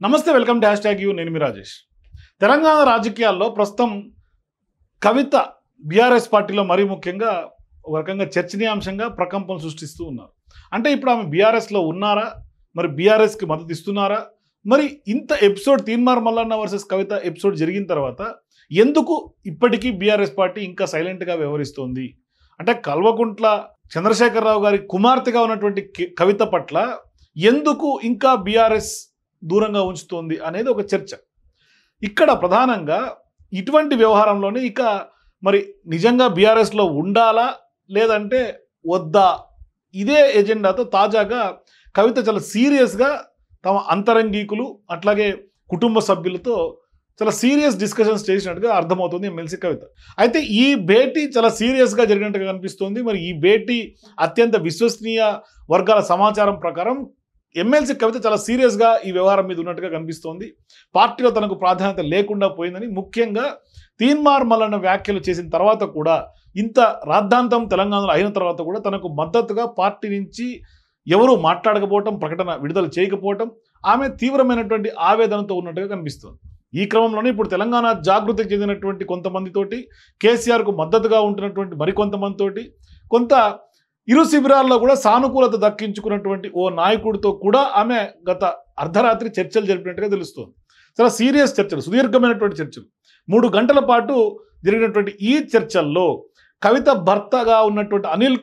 నమస్తే welcome to #you నేను మీ రాజేష్. తెలంగాణ రాజకీయాల్లో ప్రస్తుతం కవిత బీఆర్ఎస్ పార్టీలో మరీ ముఖ్యంగా ఒక రకంగా చర్చనీయాంశంగా ప్రకంపం సృష్టిస్తూ ఉన్నారు. అంటే ఇప్పుడు ఆమె బీఆర్ఎస్లో ఉన్నారా, మరి బీఆర్ఎస్కి మద్దతు ఇస్తున్నారా, మరి ఇంత ఎపిసోడ్ తీన్మార్ మల్లన్న వర్సెస్ కవిత ఎపిసోడ్ జరిగిన తర్వాత ఎందుకు ఇప్పటికీ బీఆర్ఎస్ పార్టీ ఇంకా సైలెంట్గా వ్యవహరిస్తోంది? అంటే కల్వకుంట్ల చంద్రశేఖరరావు గారి కుమార్తెగా ఉన్నటువంటి కవిత పట్ల ఎందుకు ఇంకా బీఆర్ఎస్ దూరంగా ఉంచుతోంది అనేది ఒక చర్చ. ఇక్కడ ప్రధానంగా ఇటువంటి వ్యవహారంలోనే ఇక మరి నిజంగా బీఆర్ఎస్లో ఉండాలా లేదంటే వద్దా, ఇదే ఎజెండాతో తాజాగా కవిత చాలా సీరియస్గా తమ అంతరంగికులు అట్లాగే కుటుంబ సభ్యులతో చాలా సీరియస్ డిస్కషన్స్ చేసినట్టుగా అర్థమవుతుంది ఎమ్మెల్సీ కవిత. అయితే ఈ భేటీ చాలా సీరియస్గా జరిగినట్టుగా కనిపిస్తోంది. మరి ఈ భేటీ అత్యంత విశ్వసనీయ వర్గాల సమాచారం ప్రకారం ఎమ్మెల్సీ కవిత చాలా సీరియస్గా ఈ వ్యవహారం మీద ఉన్నట్టుగా కనిపిస్తోంది. పార్టీలో తనకు ప్రాధాన్యత లేకుండా పోయిందని, ముఖ్యంగా తీన్మార్ మల్లన్న వ్యాఖ్యలు చేసిన తర్వాత కూడా, ఇంత రాద్ధాంతం తెలంగాణలో అయిన తర్వాత కూడా తనకు మద్దతుగా పార్టీ నుంచి ఎవరూ మాట్లాడకపోవటం, ప్రకటన విడుదల చేయకపోవటం ఆమె తీవ్రమైనటువంటి ఆవేదనతో ఉన్నట్టుగా కనిపిస్తోంది. ఈ క్రమంలోనే ఇప్పుడు తెలంగాణ జాగృతికి చెందినటువంటి కొంతమందితోటి, కేసీఆర్కు మద్దతుగా ఉంటున్నటువంటి మరికొంతమందితోటి, కొంత ఇరు శిబిరాల్లో కూడా సానుకూలత దక్కించుకున్నటువంటి ఓ నాయకుడితో కూడా ఆమె గత అర్ధరాత్రి చర్చలు జరిపినట్టుగా తెలుస్తోంది. చాలా సీరియస్ చర్చలు, సుదీర్ఘమైనటువంటి చర్చలు, 3 గంటల పాటు జరిగినటువంటి ఈ చర్చల్లో కవిత భర్తగా ఉన్నటువంటి అనిల్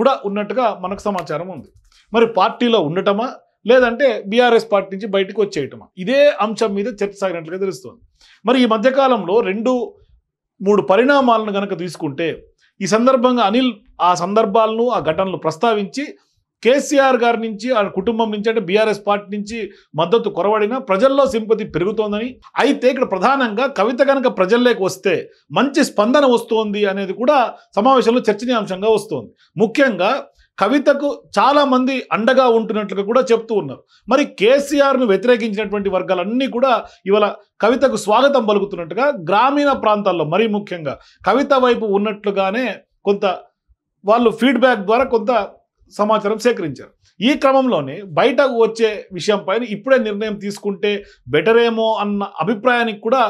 కూడా ఉన్నట్టుగా మనకు సమాచారం ఉంది. మరి పార్టీలో ఉండటమా లేదంటే బీఆర్ఎస్ పార్టీ నుంచి బయటకు వచ్చేయటమా, ఇదే అంశం మీద చర్చ సాగినట్లుగా తెలుస్తోంది. మరి ఈ మధ్యకాలంలో 2-3 పరిణామాలను కనుక తీసుకుంటే, ఈ సందర్భంగా అనిల్ ఆ సందర్భాలను, ఆ ఘటనలు ప్రస్తావించి కేసీఆర్ గారి నుంచి, ఆ కుటుంబం నుంచి, అంటే బీఆర్ఎస్ పార్టీ నుంచి మద్దతు కొరవడినా ప్రజల్లో సింపతి పెరుగుతోందని, అయితే ఇక్కడ ప్రధానంగా కవిత కనుక ప్రజల్లోకి వస్తే మంచి స్పందన వస్తోంది అనేది కూడా సమావేశంలో చర్చనీయాంశంగా వస్తోంది. ముఖ్యంగా కవితకు చాలామంది అండగా ఉంటున్నట్లుగా కూడా చెప్తూ ఉన్నారు. మరి కేసీఆర్ను వ్యతిరేకించినటువంటి వర్గాలన్నీ కూడా ఇవాళ కవితకు స్వాగతం పలుకుతున్నట్టుగా గ్రామీణ ప్రాంతాల్లో మరీ ముఖ్యంగా కవిత వైపు ఉన్నట్లుగానే కొంత వాళ్ళు ఫీడ్బ్యాక్ ద్వారా కొంత సమాచారం సేకరించారు. ఈ క్రమంలోనే బయటకు వచ్చే విషయం పైన ఇప్పుడే నిర్ణయం తీసుకుంటే బెటరేమో అన్న అభిప్రాయానికి కూడా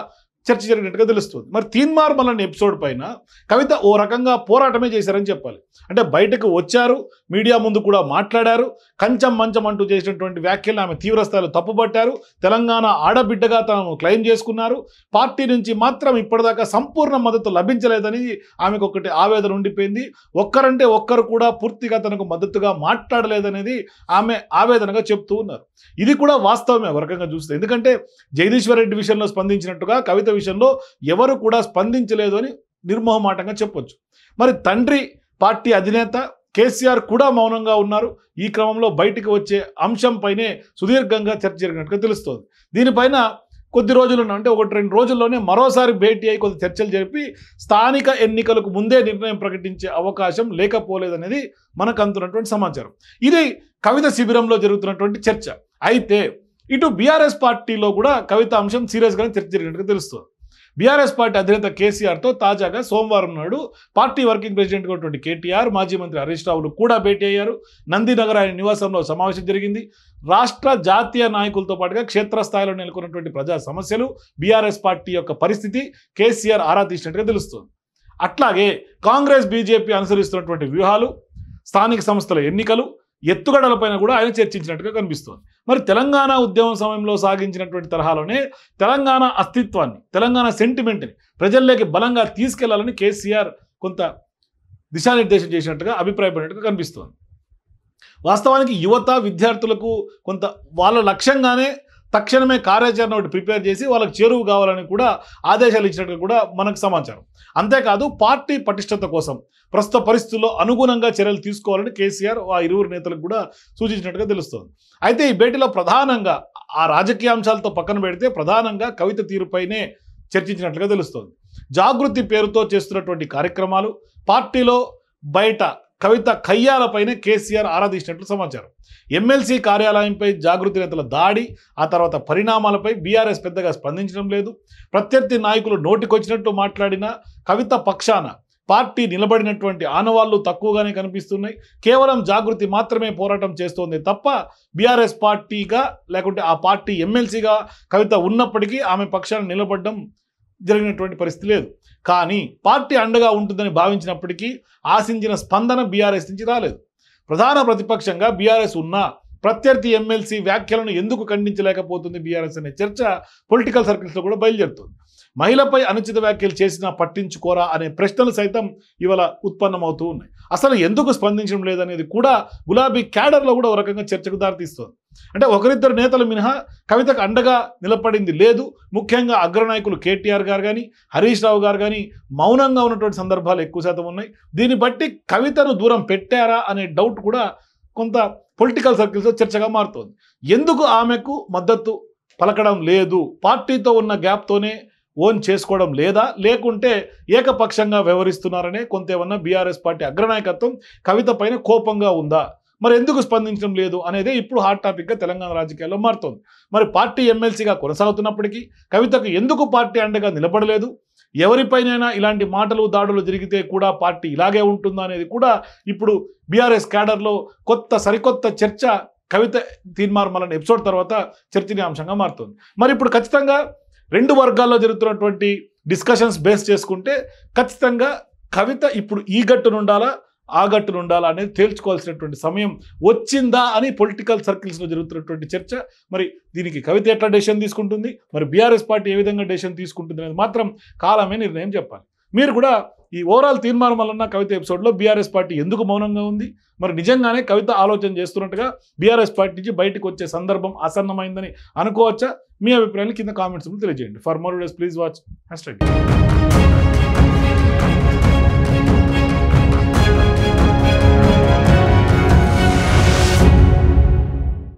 చర్చ జరిగినట్టుగా తెలుస్తుంది. మరి తీన్మార్ మల్లన్న ఎపిసోడ్ పైన కవిత ఓ రకంగా పోరాటమే చేశారని చెప్పాలి. అంటే బయటకు వచ్చారు, మీడియా ముందు కూడా మాట్లాడారు, కంచం మంచం అంటూ చేసినటువంటి వ్యాఖ్యలను ఆమె తీవ్రస్థాయిలో తప్పుపట్టారు. తెలంగాణ ఆడబిడ్డగా తాను క్లెయిమ్ చేసుకున్నారు. పార్టీ నుంచి మాత్రం ఇప్పటిదాకా సంపూర్ణ మద్దతు లభించలేదని ఆమెకు ఒకటి ఆవేదన ఉండిపోయింది. ఒక్కరంటే ఒక్కరు కూడా పూర్తిగా తనకు మద్దతుగా మాట్లాడలేదనేది ఆమె ఆవేదనగా చెప్తూ ఉన్నారు. ఇది కూడా వాస్తవమే ఒక రకంగా చూస్తే. ఎందుకంటే జగదీశ్వర్ రెడ్డి విషయంలో స్పందించినట్టుగా కవిత విషయంలో ఎవరు కూడా స్పందించలేదు అని నిర్మోహమాటంగా చెప్పొచ్చు. మరి తండ్రి పార్టీ అధినేత కేసీఆర్ కూడా మౌనంగా ఉన్నారు. ఈ క్రమంలో బయటికి వచ్చే అంశంపైనే సుదీర్ఘంగా చర్చ జరిగినట్టుగా తెలుస్తోంది. దీనిపైన కొద్ది రోజులు అంటే 1-2 రోజుల్లోనే మరోసారి భేటీ అయి కొంత చర్చలు జరిపి స్థానిక ఎన్నికలకు ముందే నిర్ణయం ప్రకటించే అవకాశం లేకపోలేదనేది మనకు అందుతున్నటువంటి సమాచారం. ఇది కవిత శిబిరంలో జరుగుతున్నటువంటి చర్చ. అయితే ఇటు బీఆర్ఎస్ పార్టీలో కూడా కవిత అంశం సీరియస్గానే చర్చ జరిగినట్టుగా తెలుస్తుంది. బీఆర్ఎస్ పార్టీ అధినేత కేసీఆర్తో తాజాగా సోమవారం నాడు పార్టీ వర్కింగ్ ప్రెసిడెంట్గా ఉన్నటువంటి కేటీఆర్, మాజీ మంత్రి హరీష్ రావులు కూడా భేటీ అయ్యారు. నందినగర్ ఆయన నివాసంలో సమావేశం జరిగింది. రాష్ట్ర జాతీయ నాయకులతో పాటుగా క్షేత్రస్థాయిలో నెలకొన్నటువంటి ప్రజా సమస్యలు, బీఆర్ఎస్ పార్టీ యొక్క పరిస్థితి కేసీఆర్ ఆరా తీసినట్టుగా తెలుస్తుంది. అట్లాగే కాంగ్రెస్ బీజేపీ అనుసరిస్తున్నటువంటి వ్యూహాలు, స్థానిక సంస్థల ఎన్నికలు, ఎత్తుగడలపైన కూడా ఆయన చర్చించినట్టుగా కనిపిస్తోంది. మరి తెలంగాణ ఉద్యమం సమయంలో సాగించినటువంటి తరహాలోనే తెలంగాణ అస్తిత్వాన్ని, తెలంగాణ సెంటిమెంట్ని ప్రజల్లోకి బలంగా తీసుకెళ్లాలని కేసీఆర్ కొంత దిశానిర్దేశం చేసినట్టుగా అభిప్రాయపడినట్టుగా కనిపిస్తోంది. వాస్తవానికి యువత, విద్యార్థులకు కొంత వాళ్ళ లక్ష్యంగానే తక్షణమే కార్యాచరణ ఒకటి ప్రిపేర్ చేసి వాళ్ళకి చేరువు కావాలని కూడా ఆదేశాలు ఇచ్చినట్టుగా కూడా మనకు సమాచారం. అంతేకాదు పార్టీ పటిష్టత కోసం ప్రస్తుత పరిస్థితుల్లో అనుగుణంగా చర్యలు తీసుకోవాలని కేసీఆర్ ఆ ఇరువురు నేతలకు కూడా సూచించినట్టుగా తెలుస్తోంది. అయితే ఈ భేటీలో ప్రధానంగా ఆ రాజకీయ అంశాలతో పక్కన పెడితే ప్రధానంగా కవిత తీరుపైనే చర్చించినట్లుగా తెలుస్తోంది. జాగృతి పేరుతో చేస్తున్నటువంటి కార్యక్రమాలు, పార్టీలో బయట కవిత కయ్యాలపైనే కేసీఆర్ ఆరాధించినట్లు సమాచారం. ఎమ్మెల్సీ కార్యాలయంపై జాగృతి నేతల దాడి, ఆ తర్వాత పరిణామాలపై బీఆర్ఎస్ పెద్దగా స్పందించడం లేదు. ప్రత్యర్థి నాయకులు నోటికొచ్చినట్టు మాట్లాడిన కవిత పక్షాన పార్టీ నిలబడినటువంటి ఆనవాళ్లు తక్కువగానే కనిపిస్తున్నాయి. కేవలం జాగృతి మాత్రమే పోరాటం చేస్తోంది తప్ప బీఆర్ఎస్ పార్టీగా లేకుంటే ఆ పార్టీ ఎమ్మెల్సీగా కవిత ఉన్నప్పటికీ ఆమె పక్షాన నిలబడడం జరిగినటువంటి పరిస్థితి లేదు. కానీ పార్టీ అండగా ఉంటుందని భావించినప్పటికీ ఆశించిన స్పందన బీఆర్ఎస్ నుంచి రాలేదు. ప్రధాన ప్రతిపక్షంగా బీఆర్ఎస్ ఉన్నా ప్రత్యర్థి ఎమ్మెల్సీ వ్యాఖ్యలను ఎందుకు ఖండించలేకపోతుంది బీఆర్ఎస్ అనే చర్చ పొలిటికల్ సర్కిల్స్లో కూడా బయలుదేరుతుంది. మహిళపై అనుచిత వ్యాఖ్యలు చేసినా పట్టించుకోరా అనే ప్రశ్నలు సైతం ఇవాళ ఉత్పన్నమవుతూ ఉన్నాయి. అసలు ఎందుకు స్పందించడం లేదనేది కూడా గులాబీ క్యాడర్లో కూడా ఒక రకంగా చర్చకు దారితీస్తుంది. అంటే ఒకరిద్దరు నేతలు మినహా కవితకు అండగా నిలబడింది లేదు. ముఖ్యంగా అగ్రనాయకులు కేటీఆర్ గారు కానీ హరీష్ రావు గారు కానీ మౌనంగా ఉన్నటువంటి సందర్భాలు ఎక్కువ శాతం ఉన్నాయి. దీన్ని బట్టి కవితను దూరం పెట్టారా అనే డౌట్ కూడా కొంత పొలిటికల్ సర్కిల్స్లో చర్చగా మారుతోంది. ఎందుకు ఆమెకు మద్దతు పలకడం లేదు? పార్టీతో ఉన్న గ్యాప్తోనే ఓన్ చేసుకోవడం లేదా, లేకుంటే ఏకపక్షంగా వ్యవహరిస్తున్నారనే కొంత ఏమన్నా బీఆర్ఎస్ పార్టీ అగ్రనాయకత్వం కవిత పైన కోపంగా ఉందా? మరి ఎందుకు స్పందించడం లేదు అనేదే ఇప్పుడు హాట్ టాపిక్గా తెలంగాణ రాజకీయాల్లో మారుతోంది. మరి పార్టీ ఎమ్మెల్సీగా కొనసాగుతున్నప్పటికీ కవితకు ఎందుకు పార్టీ అండగా నిలబడలేదు? ఎవరిపైనైనా ఇలాంటి మాటలు దాడులు జరిగితే కూడా పార్టీ ఇలాగే ఉంటుందా అనేది కూడా ఇప్పుడు బీఆర్ఎస్ క్యాడర్లో సరికొత్త చర్చ కవిత తీర్మార్మలన ఎపిసోడ్ తర్వాత చర్చనీయాంశంగా మారుతుంది. మరి ఇప్పుడు ఖచ్చితంగా రెండు వర్గాల్లో జరుగుతున్నటువంటి డిస్కషన్స్ బేస్ చేసుకుంటే ఖచ్చితంగా కవిత ఇప్పుడు ఈ గట్టునుండాలా ఆ గట్టునుండాలా అనేది తేల్చుకోవాల్సినటువంటి సమయం వచ్చిందా అని పొలిటికల్ సర్కిల్స్లో జరుగుతున్నటువంటి చర్చ. మరి దీనికి కవిత ఎట్లా డెసిషన్ తీసుకుంటుంది, మరి బీఆర్ఎస్ పార్టీ ఏ విధంగా డెసిషన్ తీసుకుంటుంది అనేది మాత్రం కాలమే నిర్ణయం చెప్పాలి. మీరు కూడా ఈ ఓవరాల్ తీర్మానం వలన కవిత ఎపిసోడ్లో బీఆర్ఎస్ పార్టీ ఎందుకు మౌనంగా ఉంది, మరి నిజంగానే కవిత ఆలోచన చేస్తున్నట్టుగా బీఆర్ఎస్ పార్టీ నుంచి బయటకు వచ్చే సందర్భం ఆసన్నమైందని అనుకోవచ్చా? మీ అభిప్రాయాన్ని కింద కామెంట్స్లో తెలియజేయండి. For more videos please watch #.